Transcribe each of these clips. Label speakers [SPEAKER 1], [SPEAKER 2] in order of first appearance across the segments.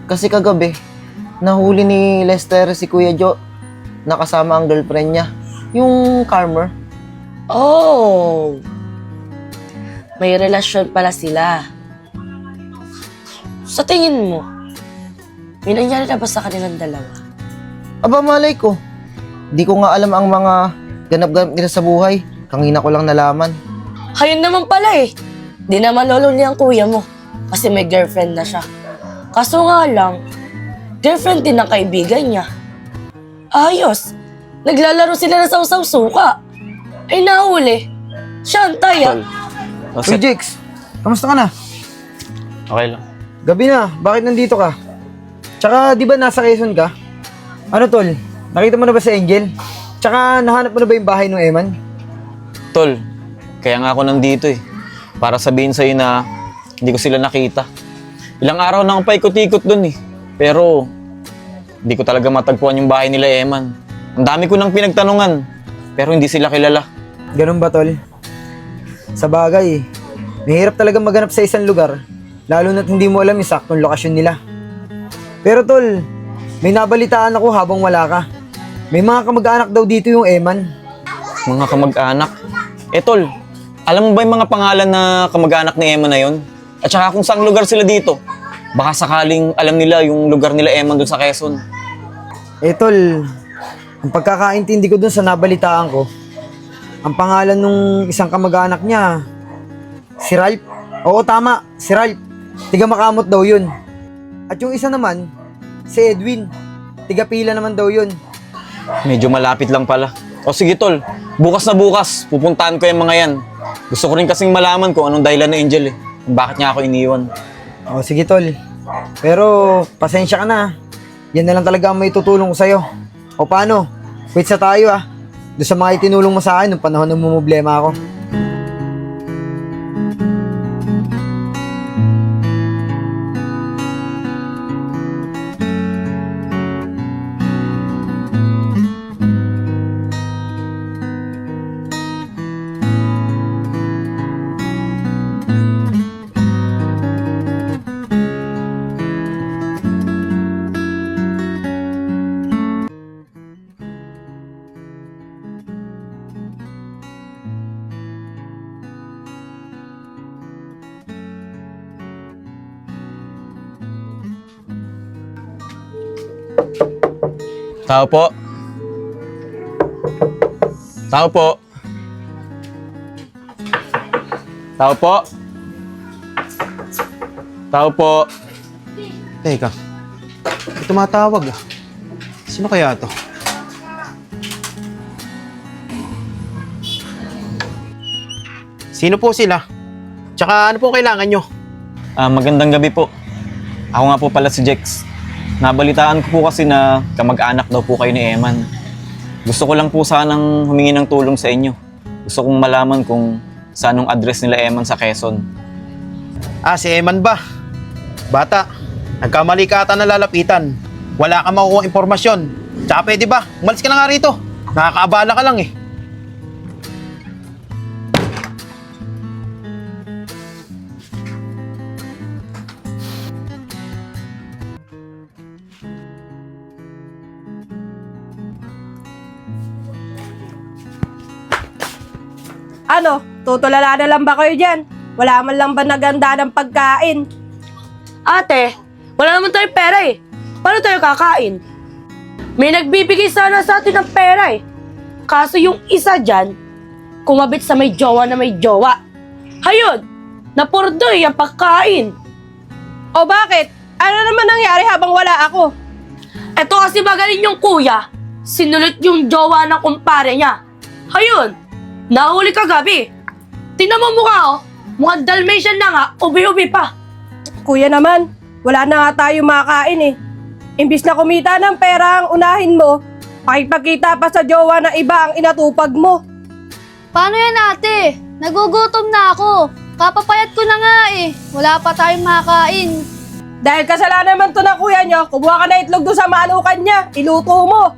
[SPEAKER 1] Kasi kagabi, nahuli ni Lester si Kuya Jo nakasama ang girlfriend niya. Yung Carmer.
[SPEAKER 2] Oh, may relasyon pala sila. Sa tingin mo, may nangyari na ba sa kanilang dalawa?
[SPEAKER 1] Aba, malay ko. Di ko nga alam ang mga ganap-ganap nila sa buhay. Kanina ko lang nalaman.
[SPEAKER 2] Ayun naman pala eh. Di naman lolong ang kuya mo kasi may girlfriend na siya. Kaso nga lang, girlfriend din ng kaibigan niya. Ayos, naglalaro sila ng sausaw suka. Ay nahuli, siya ang taya.
[SPEAKER 1] Uy, Jex, kamusta ka na?
[SPEAKER 3] Okay lang.
[SPEAKER 1] Gabi na, bakit nandito ka? Tsaka, di ba nasa Quezon ka? Ano, tol? Nakita mo na ba si Angel? Tsaka, nahanap mo na ba yung bahay ng Eman?
[SPEAKER 3] Tol, kaya nga ako nandito eh. Para sabihin sa'yo na hindi ko sila nakita. Ilang araw na akong paikot-ikot dun eh. Pero, hindi ko talaga matagpuan yung bahay nila Eman. Ang dami ko nang pinagtanungan, pero hindi sila kilala.
[SPEAKER 1] Ganun ba, tol? Sa bagay, mahirap talaga maghanap sa isang lugar, lalo na't hindi mo alam yung saktong lokasyon nila. Pero tol, may nabalitaan ako habang wala ka. May mga kamag-anak daw dito yung Eman.
[SPEAKER 3] Mga kamag-anak. Tol, alam mo ba yung mga pangalan na kamag-anak ni Eman na yon? At saka kung saang lugar sila dito? Baka sakaling alam nila yung lugar nila Eman dun sa Quezon.
[SPEAKER 1] Tol, ang pagkakaintindi ko dun sa nabalitaan ko, ang pangalan nung isang kamag-anak niya, si Ralph. Oo, tama, si Ralph. Tiga Makamot daw yun. At yung isa naman, si Edwin. Tiga Pila naman daw yun.
[SPEAKER 3] Medyo malapit lang pala. O sige tol, bukas na bukas, pupuntahan ko yung mga yan. Gusto ko rin kasing malaman kung anong dahilan ni Angel eh. Kung bakit niya ako iniwan.
[SPEAKER 1] O sige tol, pero pasensya ka na. Yan na lang talaga ang may tutulong ko sa'yo. O paano? Wait sa tayo ah. Doon sa mga itinulong mo sa akin nung panahon na mumblema ako.
[SPEAKER 3] Tao po. Tao po. Tao po. Tao po.
[SPEAKER 4] Teka, may tumatawag ah. Sino kaya to? Sino po sila? Tsaka ano po kailangan nyo?
[SPEAKER 3] Magandang gabi po. Ako nga po pala si Jex. Nabalitaan ko po kasi na kamag-anak daw po kayo ni Eman. Gusto ko lang po sanang humingi ng tulong sa inyo. Gusto kong malaman kung saan ang address nila Eman sa Quezon.
[SPEAKER 4] Si Eman ba? Bata, nagkamali ka ata na lalapitan. Wala kang makukuha impormasyon. Tsaka pwede ba? Umalis ka na nga rito. Nakakaabala ka lang eh.
[SPEAKER 5] Ano, tutulala na lang ba kayo dyan? Wala man lang ba naganda ng pagkain?
[SPEAKER 2] Ate, wala naman tayong pera eh. Paano tayo kakain? May nagbibigay sana sa atin ng pera eh. Kaso yung isa dyan, kumabit sa may jowa na may jowa. Hayun, napurdoy ang pagkain.
[SPEAKER 5] O bakit? Ano naman nangyari habang wala ako?
[SPEAKER 2] Eto kasi magaling yung kuya, sinulit yung jowa ng kumpare niya. Hayun, nahuli kagabi. Tingnan mo mukha oh, mukhang Dalmatian na nga, ubi-ubi pa.
[SPEAKER 5] Kuya naman, wala na nga tayo makain eh. Imbis na kumita ng pera ang unahin mo, pakipagkita pa sa jowa na iba ang inatupag mo.
[SPEAKER 6] Paano yan ate? Nagugutom na ako. Kapapayat ko na nga eh. Wala pa tayong makain.
[SPEAKER 5] Dahil kasalanan naman to ng kuya nyo, kumuha ka na itlog doon sa manukan niya, iluto mo.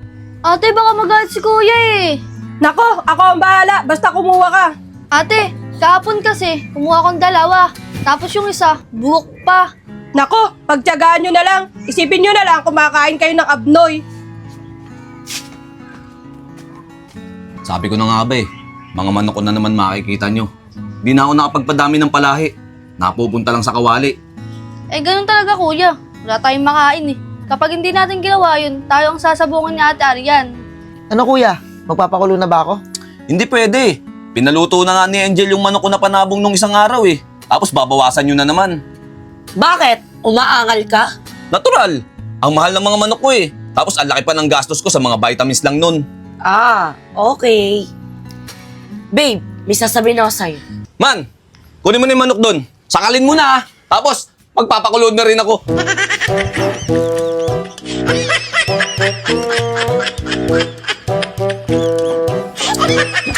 [SPEAKER 6] Ate, baka magalit si kuya eh.
[SPEAKER 5] Nako, ako ang bahala, basta kumuha ka.
[SPEAKER 6] Ate, kahapon kasi, kumuha akong dalawa. Tapos yung isa, buhok pa.
[SPEAKER 5] Nako, pagtiyagaan nyo na lang. Isipin nyo na lang kumakain kayo ng abnoy.
[SPEAKER 7] Sabi ko na nga ba eh, mga manok ko na naman makikita nyo. Di na ako nakapagpadami ng palahi. Napupunta lang sa kawali.
[SPEAKER 6] Eh, ganun talaga kuya. Wala tayong makain eh. Kapag hindi natin ginawa yun, tayo ang sasabungan ni Ate Arian.
[SPEAKER 1] Ano kuya? Magpapakulo na ba ako?
[SPEAKER 7] Hindi pwede. Pinaluto na nga ni Angel yung manok ko na panabong nung isang araw eh. Tapos babawasan nyo na naman.
[SPEAKER 2] Bakit? Umaangal ka?
[SPEAKER 7] Natural. Ang mahal ng mga manok ko eh. Tapos ang laki pa ng gastos ko sa mga vitamins lang nun.
[SPEAKER 2] Ah, okay. Babe, may sasabihin ako sa'yo.
[SPEAKER 7] Man, kunin mo na yung manok doon. Sakalin mo na ah. Tapos, magpapakulod na rin ako.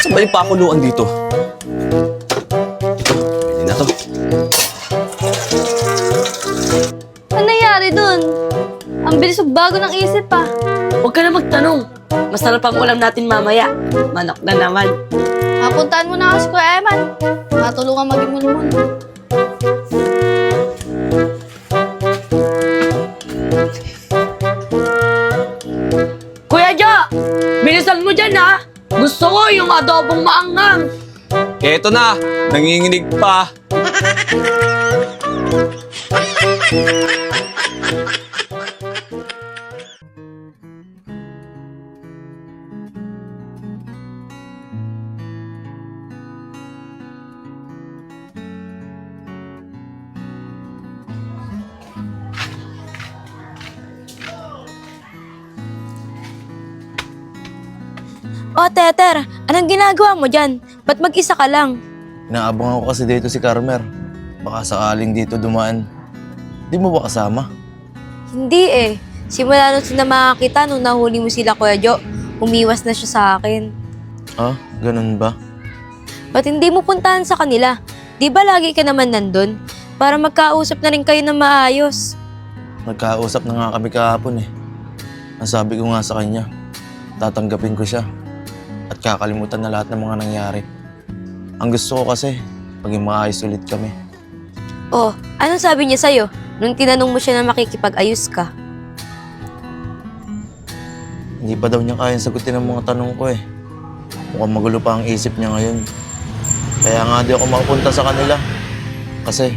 [SPEAKER 7] Saan ba yung pakuluan dito? Pwede na to.
[SPEAKER 6] Ano nangyari dun? Ang bilis bago ng isip pa.
[SPEAKER 2] Huwag ka na magtanong. Masarap ang ulam natin mamaya. Manok na naman.
[SPEAKER 6] Mapuntahan mo na ako si Kuya Eman. Matulungan maging mulmul.
[SPEAKER 2] Kuya Jo, bilisan mo dyan ha. Gusto ko yung adobong maanghang.
[SPEAKER 7] Eto na, nanginginig pa.
[SPEAKER 8] O, Teter, anong ginagawa mo dyan? Ba't mag-isa ka lang?
[SPEAKER 9] Inaabang ako kasi dito si Carmer. Baka sakaling dito dumaan. Di mo ba kasama?
[SPEAKER 8] Hindi eh. Simula nung sila makakita nung nahuli mo sila, Kuya Jo, umiwas na siya sa akin.
[SPEAKER 9] Ah, ganun ba?
[SPEAKER 8] Ba't hindi mo puntahan sa kanila? Di ba lagi ka naman nandun? Para magkausap na rin kayo ng maayos.
[SPEAKER 9] Nagkausap na nga kami kahapon eh. Nasabi ko nga sa kanya, tatanggapin ko siya. At kakalimutan na lahat ng mga nangyari. Ang gusto ko kasi, maging maayos ulit kami.
[SPEAKER 8] Oh, anong sabi niya sa'yo nung tinanong mo siya na makikipag-ayos ka?
[SPEAKER 9] Hindi pa daw niya kayang sagutin ang mga tanong ko eh. Mukhang magulo pa ang isip niya ngayon. Kaya nga di ako makapunta sa kanila. Kasi,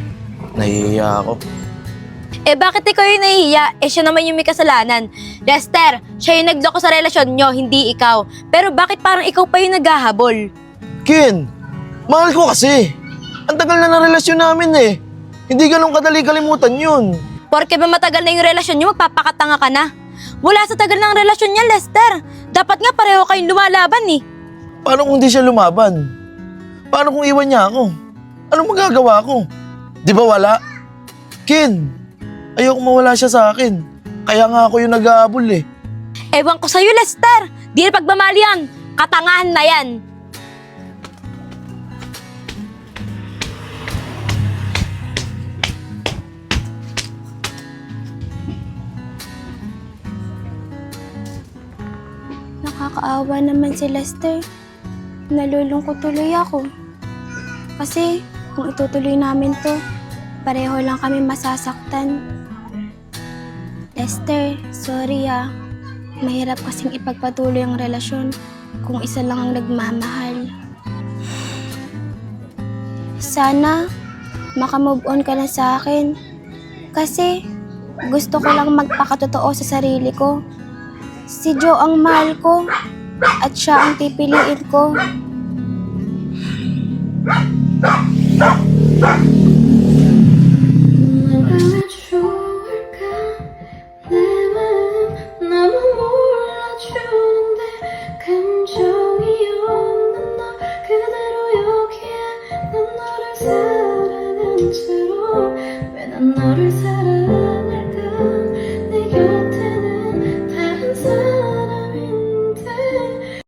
[SPEAKER 9] nahihiya ako.
[SPEAKER 8] Eh bakit ikaw yung nahihiya? Eh siya naman yung may kasalanan. Lester, siya yung nagloko sa relasyon nyo, hindi ikaw. Pero bakit parang ikaw pa yung naghahabol?
[SPEAKER 9] Ken, mahal ko kasi. Ang tagal na ng relasyon namin eh. Hindi ganun kadali kalimutan yun.
[SPEAKER 8] Porke ba matagal na yung relasyon nyo, magpapakatanga ka na? Wala sa tagal ng relasyon niya, Lester. Dapat nga pareho kayong lumalaban eh.
[SPEAKER 9] Paano kung di siya lumaban? Paano kung iwan niya ako? Anong magagawa ko? Di ba wala? Ken, ayoko mawala siya sa akin. Kaya nga ako yung nag-aabol eh.
[SPEAKER 8] Ewan ko sa'yo, Lester. Di na pagmamali yan. Katangahan na yan.
[SPEAKER 10] Nakakaawa naman si Lester. Nalulungkot tuloy ako. Kasi kung itutuloy namin to, pareho lang kami masasaktan. Lester, sorry ah. Mahirap kasing ipagpatuloy ang relasyon kung isa lang ang nagmamahal. Sana makamove on ka na sa akin. Kasi gusto ko lang magpakatotoo sa sarili ko. Si Joe ang mahal ko at siya ang pipiliin ko.
[SPEAKER 11] 너를 사랑